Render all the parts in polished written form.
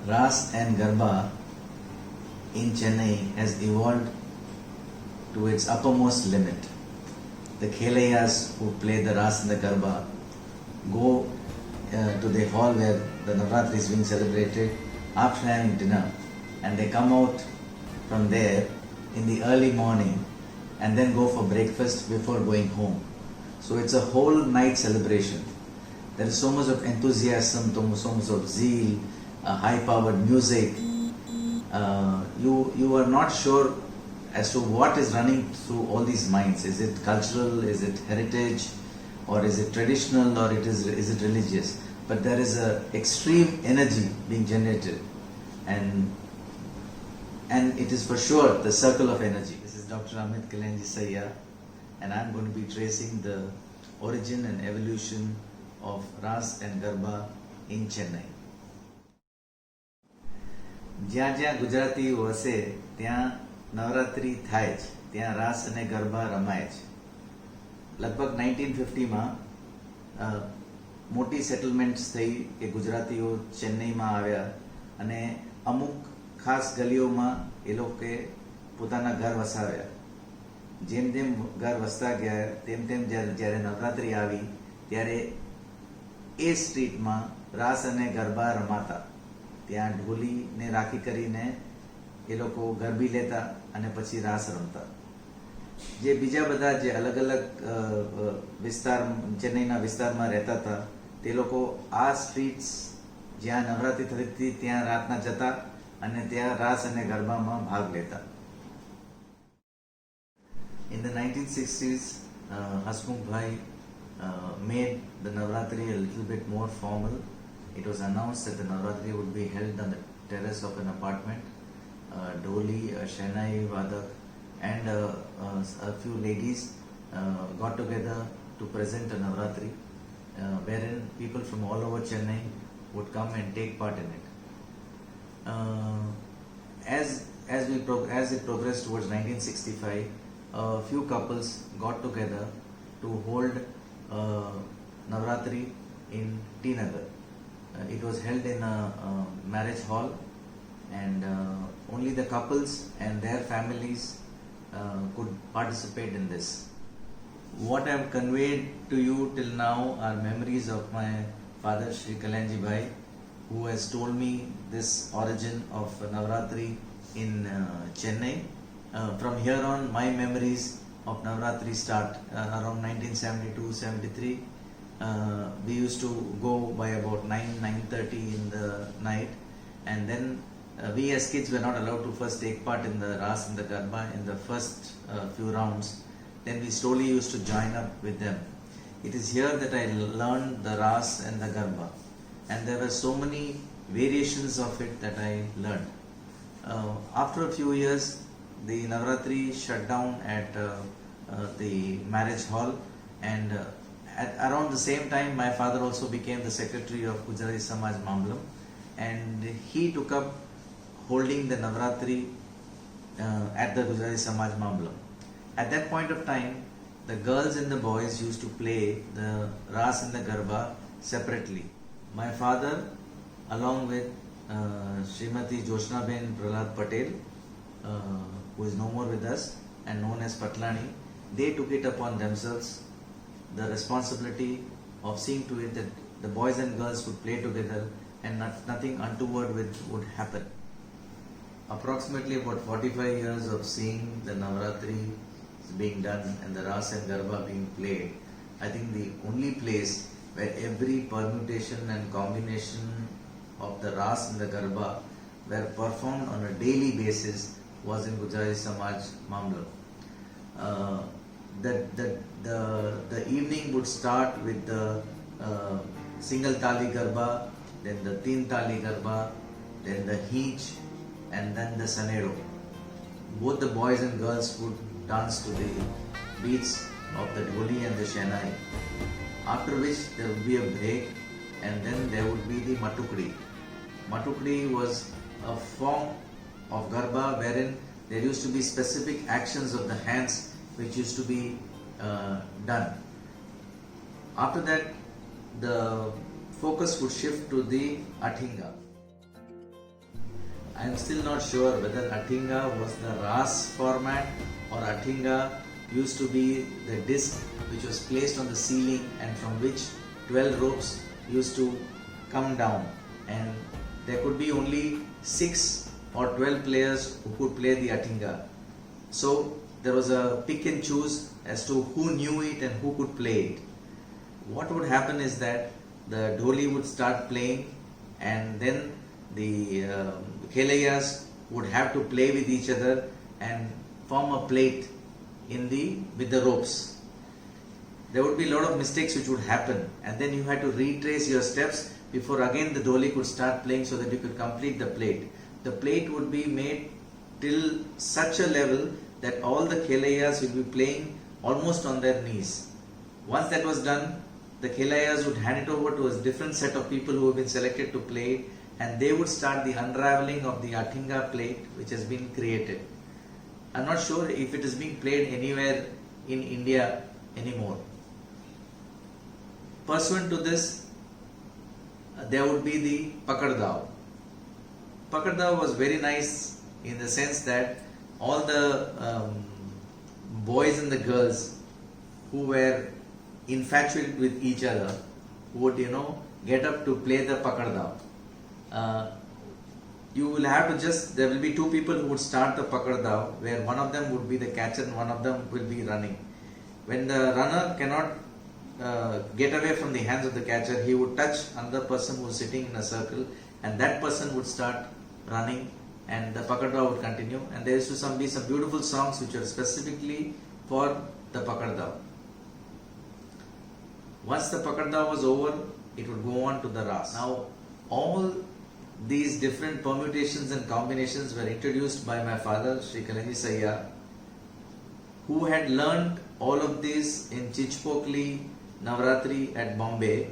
Ras and Garba in Chennai has evolved to its uppermost limit. The Khelayas who play the Ras and the Garba go to the hall where the Navratri is being celebrated after having dinner, and they come out from there in the early morning and then go for breakfast before going home. So it's a whole night celebration. There is so much of enthusiasm, so much of zeal, high-powered music. You are not sure as to what is running through all these minds. Is it cultural? Is it heritage? Or is it traditional? Or is it religious? But there is a extreme energy being generated, and it is for sure the circle of energy. This is Dr. Amit Kalenji Sayya, and I am going to be tracing the origin and evolution of Ras and Garba in Chennai. જ્યાં જ્યાં ગુજરાતીઓ હશે ત્યાં નવરાત્રિ થાય જ, ત્યાં રાસ અને ગરબા રમાય જ. લગભગ 1950માં મોટી સેટલમેન્ટ્સ થઈ કે ગુજરાતીઓ ચેન્નઈમાં આવ્યા અને અમુક ખાસ ગલીઓમાં એ લોકોએ પોતાના ઘર વસાવ્યા. જેમ જેમ ઘર વસતા ગયા તેમ તેમ જ્યારે નવરાત્રિ આવી ત્યારે એ સ્ટ્રીટમાં રાસ અને ગરબા રમાતા. ત્યાં ઢોલીને રાખી કરીને એ લોકો ગરબી લેતા અને પછી રાસ રમતા. જે બીજા બધા જે અલગ અલગ વિસ્તાર ચેન્નઈના વિસ્તારમાં રહેતા હતા તે લોકો આ સ્ટ્રીટ્સ જ્યાં નવરાત્રિ થતી હતી ત્યાં રાતના જતા અને ત્યાં રાસ અને ગરબામાં ભાગ લેતા. In the 1960s, Hasmukh Bhai made the Navratri a little bit more formal. It was announced that the Navratri would be held on the terrace of an apartment. Doli, Shehnai, Vadak and a few ladies got together to present a Navratri wherein people from all over Chennai would come and take part in it. As it progressed towards 1965, a few couples got together to hold Navratri in T Nagar. It was held in a marriage hall, and only the couples and their families could participate in this. What I have conveyed to you till now are memories of my father Shri Kalenji Bhai, who has told me this origin of Navratri in Chennai. From here on, my memories of Navratri start around 1972-73. We used to go by about 9:30 in the night, and then we as kids were not allowed to first take part in the Ras and the Garba in the first few rounds. Then we slowly used to join up with them. It is here that I learned the Ras and the Garba, and there were so many variations of it that I learned. After a few years, the Navratri shut down at the marriage hall, and at around the same time my father also became the secretary of Gujarati Samaj Mamlam, and he took up holding the Navratri at the Gujarati Samaj Mamlam. At that point of time, the girls and the boys used to play the Ras and the Garba separately. My father, along with Srimati Jyotsnaben Prahlad Patel, who is no more with us and known as Patlani, they took it upon themselves the responsibility of seeing to it that the boys and girls would play together and nothing untoward would happen. Approximately about 45 years of seeing the Navratri being done and the Ras and Garba being played, I think the only place where every permutation and combination of the Ras and the Garba were performed on a daily basis was in Gujarati Samaj Mamlam. The evening would start with the single tali garba, then the teen tali garba, then the heech, and then the sanero. Both the boys and girls would dance to the beats of the dholi and the shehnai. After which there would be a break, and then there would be the matukdi. Matukdi was a form of garba wherein there used to be specific actions of the hands which used to be done. After that, the focus would shift to the Athinga. I am still not sure whether Athinga was the Ras format or Athinga used to be the disc which was placed on the ceiling and from which 12 ropes used to come down, and there could be only 6 or 12 players who could play the Athinga. So there was a pick and choose as to who knew it and who could play it. What would happen is that the dholi would start playing, and then the Khelayas would have to play with each other and form a plate with the ropes. There would be a lot of mistakes which would happen, and then you had to retrace your steps before again the dholi could start playing so that you could complete the plate. The plate would be made till such a level that all the Khelayas will be playing almost on their knees. Once that was done, the Khelayas would hand it over to a different set of people who have been selected to play it, and they would start the unraveling of the Athinga plate which has been created. I'm not sure if it is being played anywhere in India anymore. Pursuant to this, there would be the Pakad Daw. Pakad Daw was very nice in the sense that all the boys and the girls who were infatuated with each other would, get up to play the Pakad Daw. You will have to there will be 2 people who would start the Pakad Daw, where one of them would be the catcher and one of them will be running. When the runner cannot get away from the hands of the catcher, he would touch another person who is sitting in a circle, and that person would start running, and the Pakad Daw would continue. And there used to be some beautiful songs which are specifically for the Pakad Daw. Once the Pakad Daw was over, it would go on to the Ras. Now, all these different permutations and combinations were introduced by my father, Sri Kalanji Sayya, who had learned all of this in Chichpokli Navratri at Bombay,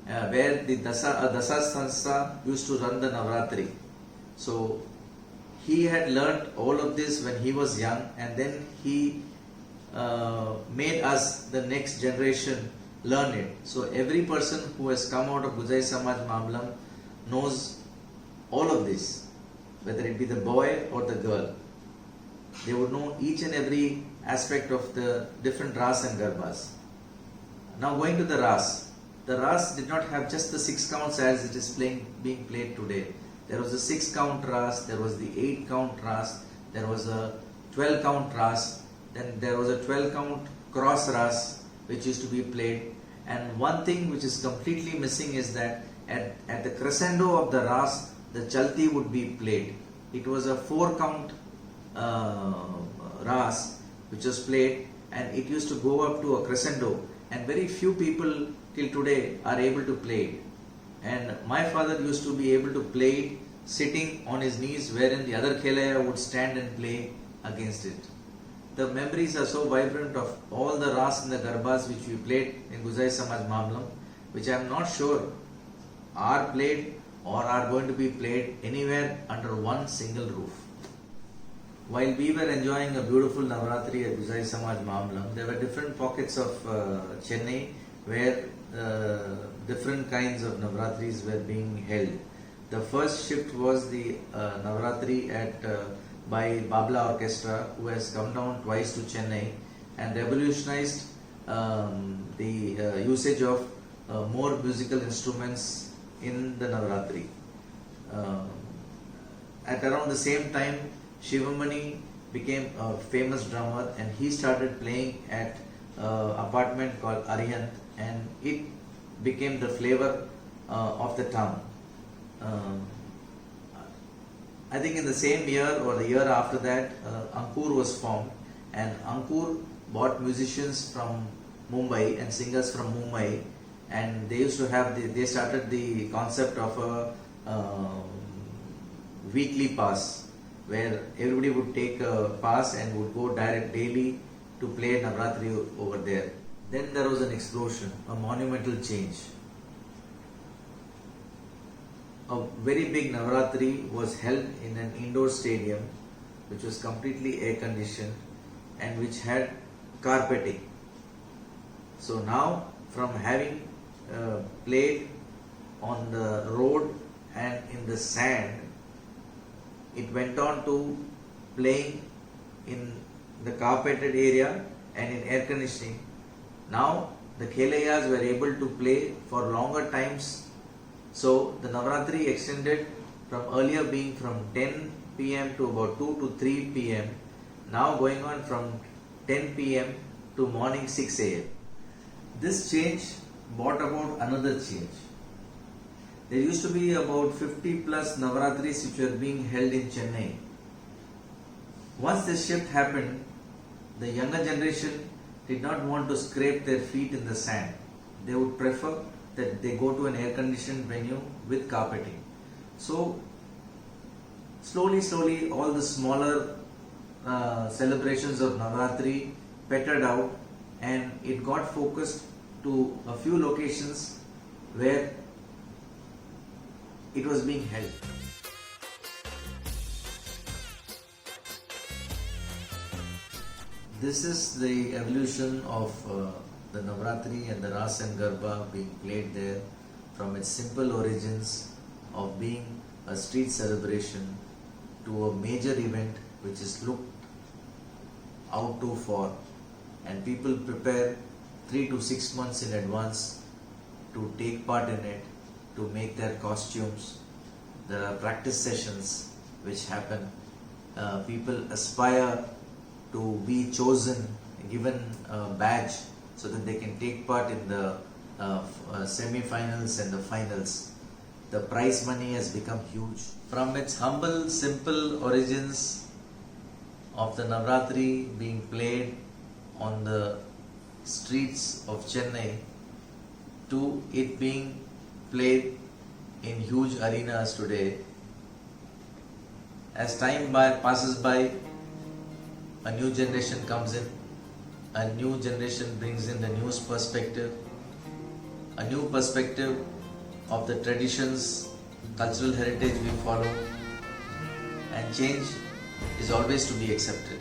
where the Dasa Sanstha used to run the Navratri. So he had learned all of this when he was young, and then he made us, the next generation, learn it. So every person who has come out of Gujai Samaj Mamlam knows all of this, whether it be the boy or the girl. They would know each and every aspect of the different Ras and Garbhas. Now going to the Ras. The Ras did not have just the 6 counts as it is being played today. There was a 6 count Ras, there was the 8 count Ras, there was a 12 count Ras, then there was a 12 count cross Ras which used to be played. And one thing which is completely missing is that at the crescendo of the Ras, the Chalti would be played. It was a 4 count Ras which was played, and it used to go up to a crescendo, and very few people till today are able to play it. And my father used to be able to play it sitting on his knees, wherein the other Khelaya would stand and play against it. The memories are so vibrant of all the Ras and the Garbhas which we played in Gujai Samaj Mamlam, which I am not sure are played or are going to be played anywhere under one single roof. While we were enjoying a beautiful Navratri at Gujai Samaj Mamlam, there were different pockets of Chennai where different kinds of Navratris were being held. The first shift was the Navratri by Babla Orchestra, who has come down twice to Chennai and revolutionized the usage of more musical instruments in the Navratri. At around the same time, Shivamani became a famous drummer, and he started playing at an apartment called Arihant, and it became the flavor of the town. I think in the same year or the year after that, Ankur was formed, and Ankur bought musicians from Mumbai and singers from Mumbai, and they used to have they started the concept of a weekly pass, where everybody would take a pass and would go daily to play Navratri over there. Then there was an explosion, a monumental change. A very big Navratri was held in an indoor stadium which was completely air conditioned and which had carpeting. So now, from having played on the road and in the sand, it went on to playing in the carpeted area and in air conditioning. Now the Khelayas were able to play for longer times. So the Navaratri extended from earlier being from 10 p.m. to about 2 to 3 p.m. Now going on from 10 p.m. to morning 6 a.m. This change brought about another change. There used to be about 50 plus Navaratris which were being held in Chennai. Once this shift happened, the younger generation did not want to scrape their feet in the sand. They would prefer that they go to an air-conditioned venue with carpeting. So, slowly, all the smaller celebrations of Navaratri pettered out, and it got focused to a few locations where it was being held. This is the evolution of the Navaratri and the Ras and Garba being played there, from its simple origins of being a street celebration to a major event which is looked out to for, and people prepare 3 to 6 months in advance to take part in it, to make their costumes. There are practice sessions which happen. People aspire to be chosen, given a badge so that they can take part in the semi-finals and the finals. The prize money has become huge. From its humble, simple origins of the Navaratri being played on the streets of Chennai to it being played in huge arenas today, as time passes by, a new generation comes in, a new generation brings in the new perspective, a new perspective of the traditions, cultural heritage we follow, and change is always to be accepted.